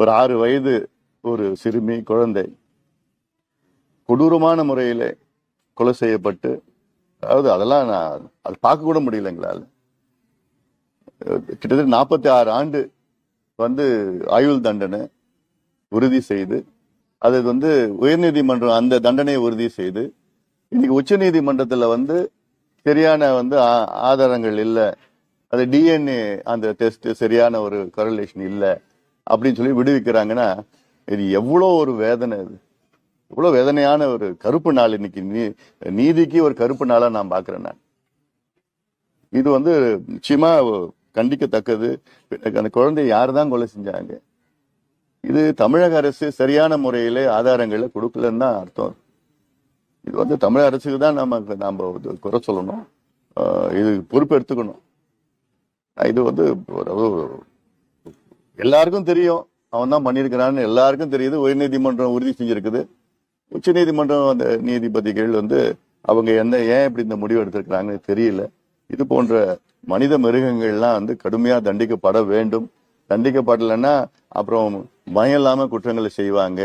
ஒரு 6 வயது ஒரு சிறுமி குழந்தை கொடூரமான முறையில கொலை செய்யப்பட்டு, அதாவது அதெல்லாம் நான் அது பார்க்க கூட முடியல எங்களால். கிட்டத்தட்ட 46 ஆண்டு ஆயுள் தண்டனை உறுதி செய்து, அது உயர்நீதிமன்றம் அந்த தண்டனையை உறுதி செய்து, இன்னைக்கு உச்ச நீதிமன்றத்துல சரியான ஆதாரங்கள் இல்ல, அது டிஎன்ஏ அந்த டெஸ்ட் சரியான ஒரு கரலேஷன் இல்ல அப்படின்னு சொல்லி விடுவிக்கிறாங்கன்னா, இது எவ்வளோ ஒரு வேதனை, இது இவ்வளவு வேதனையான ஒரு கருப்பு நாள். இன்னைக்கு நீதிக்கு ஒரு கருப்பு நாளா நான் பாக்குறேன். நான் இது நிச்சயமா கண்டிக்கத்தக்கது. அந்த குழந்தைய யாருதான் கொலை செஞ்சாங்க? இது தமிழக அரசு சரியான முறையில ஆதாரங்களை கொடுக்கலன்னு தான் அர்த்தம். இது தமிழக அரசுக்கு தான் நாம குறை சொல்லணும், இது பொறுப்பு எடுத்துக்கணும். இது எல்லாருக்கும் தெரியும், அவன் தான் பண்ணியிருக்கிறான்னு எல்லாருக்கும் தெரியுது. உயர்நீதிமன்றம் உறுதி செஞ்சிருக்குது. உச்ச நீதிமன்றம் அந்த நீதிபதிகள் அவங்க ஏன் இப்படி இந்த முடிவு எடுத்திருக்கிறாங்கன்னு தெரியல. இது போன்ற மனித மிருகங்கள்லாம் கடுமையா தண்டிக்கப்பட வேண்டும். தண்டிக்கப்படலைன்னா அப்புறம் பயம் இல்லாம குற்றங்களை செய்வாங்க.